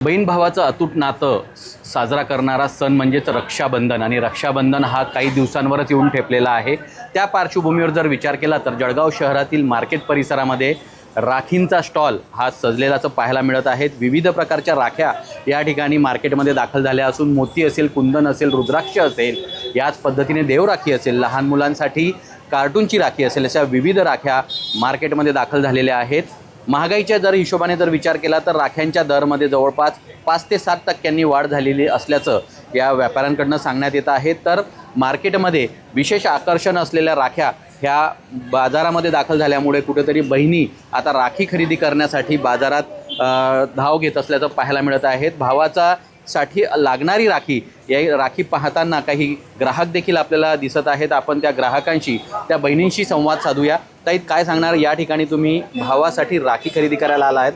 बहीण भावाचं अतूट नातं साजरा करणारा सण म्हणजेच रक्षाबंधन आणि रक्षाबंधन हा काही दिवसांवरच येऊन ठेपलेला आहे। त्या पार्श्वभूमीवर जर विचार केला तर जळगाव शहरातील मार्केट परिसरामध्ये राखींचा स्टॉल हा सजलेलाच पाहायला मिळत आहेत। विविध प्रकारच्या राख्या या ठिकाणी मार्केटमध्ये दाखल झाल्या असून मोती असेल, कुंदन असेल, रुद्राक्ष असेल, याच पद्धतीने देवराखी असेल, लहान मुलांसाठी कार्टूनची राखी असेल, अशा विविध राख्या मार्केटमध्ये दाखल झालेल्या आहेत। महागाईच्या जर हिशोबाने जर विचार केला तर राख्यांच्या दरमध्ये जवळपास 5 ते 7% वाढ झालेली असल्याचं या व्यापाऱ्यांकडून सांगण्यात येत आहे। तर मार्केटमध्ये विशेष आकर्षण असलेल्या राख्या ह्या बाजारामध्ये दाखल झाल्यामुळे कुठेतरी बहिणी आता राखी खरेदी करण्यासाठी बाजारात धाव घेत असल्याचं पाहायला मिळत आहे। भावाचा साठी लागणारी राखी, या राखी पाहताना काही ग्राहक देखील आपल्याला दिसत आहेत। आपण त्या ग्राहकांशी, त्या बहिणींशी संवाद साधूया। ताई, काय सांगणार, या ठिकाणी तुम्ही भावासाठी राखी खरेदी करायला आला आहेत,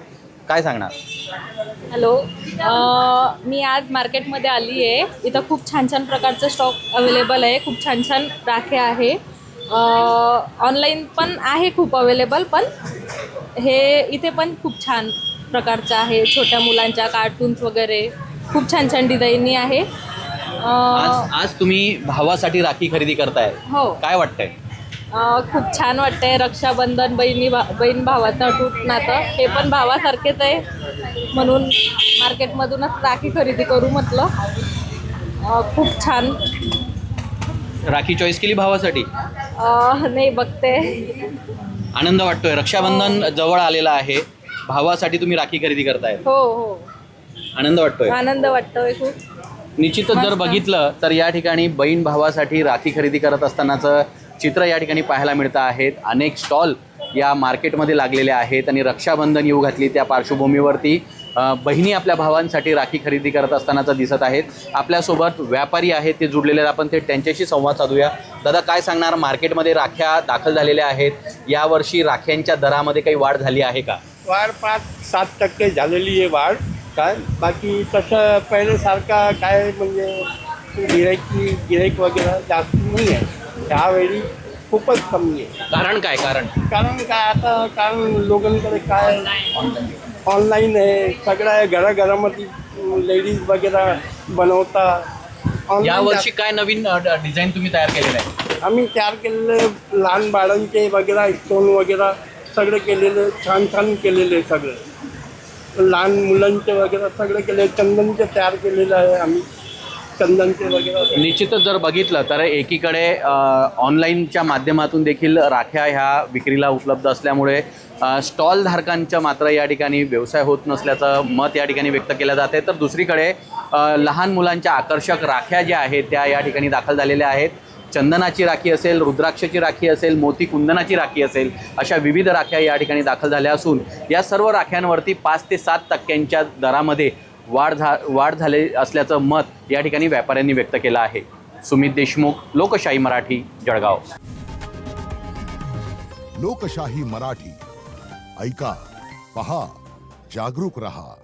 काय सांगणार? हॅलो, मी आज मार्केटमध्ये आली आहे। इथं खूप छान छान प्रकारचं स्टॉक अवेलेबल आहे। खूप छान छान राख्या आहे। ऑनलाईन पण आहे खूप अवेलेबल, पण हे इथे पण खूप छान प्रकारचं आहे। छोट्या मुलांच्या कार्टून्स वगैरे खूप छान छान डिझाईनी आहे। आज तुम्ही भावासाठी राखी खरेदी करताय, हो, काय वाटतंय? खूप छान वाटतंय। रक्षाबंधन, बहीण भावाचं अतूट नातं, हे पण भावासारखेच आहे, म्हणून मार्केटमधूनच राखी खरेदी करू म्हटलं। खूप छान राखी चॉईस केली भावासाठी? नाही, बघते। आनंद वाटतोय, रक्षाबंधन जवळ आलेला आहे, भावासाठी तुम्ही राखी खरेदी करताय, हो हो, आनंद वाटतोय? आनंद वाटतोय खूप। निश्चितच जर बघितलं तर या ठिकाणी बहीण भावासाठी राखी खरेदी करत असतानाचं चित्र या ठिकाणी पाहायला मिळतं आहेत। अनेक स्टॉल या मार्केटमध्ये लागलेले आहेत आणि रक्षाबंधन येऊ घातली त्या पार्श्वभूमीवरती बहिणी आपल्या भावांसाठी राखी खरेदी करत असतानाचं दिसत आहेत। आपल्यासोबत व्यापारी आहेत, ते जुडलेले आहेत, आपण ते त्यांच्याशी संवाद साधूया। दादा, काय सांगणार, मार्केटमध्ये राख्या दाखल झालेल्या आहेत, यावर्षी राख्यांच्या दरामध्ये काही वाढ झाली आहे का? वाढ 5-7% झालेली आहे वाढ। काय बाकी तसं पहिल्यासारखा काय म्हणजे गिऱ्हाईक वगैरे जास्त नाही आहे, त्यावेळी खूपच कमी आहे। कारण काय? कारण काय आता, कारण लोकांकडे काय ऑनलाईन आहे, सगळ्या घराघरामध्ये लेडीज वगैरे बनवता। यावर्षी काय नवीन डिझाईन तुम्ही तयार केलेलं आहे? आम्ही तयार केलेले लहान बाळांचे वगैरे स्टोन वगैरे सगळे केलेले, छान छान केलेले, सगळे लहान मुलांचे वगैरे सगळे केले, चंदनचे तयार केलेलं आहे आम्ही, चंदनचे वगैरे। निश्चितच जर बघितलं तर एकीकडे ऑनलाईनच्या माध्यमातून देखील राख्या ह्या विक्रीला उपलब्ध असल्यामुळे स्टॉल धारकांच्या मात्र या ठिकाणी व्यवसाय होत नसल्याचं मत या ठिकाणी व्यक्त केलं जाते। तर दुसरीकडे लहान मुलांच्या आकर्षक राख्या ज्या आहेत त्या या ठिकाणी दाखल झालेल्या आहेत। चंदनाची राखी असेल, रुद्राक्षाची राखी असेल, मोती कुंदनाची राखी असेल, अशा विविध राख्या या ठिकाणी दाखल झाल्या असून या सर्व राख्यांवरती 5 ते 7% दरामध्ये वाढ झाली असल्याचं मत या ठिकाणी व्यापाऱ्यांनी व्यक्त केलं आहे। सुमित देशमुख, लोकशाही मराठी, जळगाव। लोकशाही मराठी, ऐका, पहा, जागरूक रहा।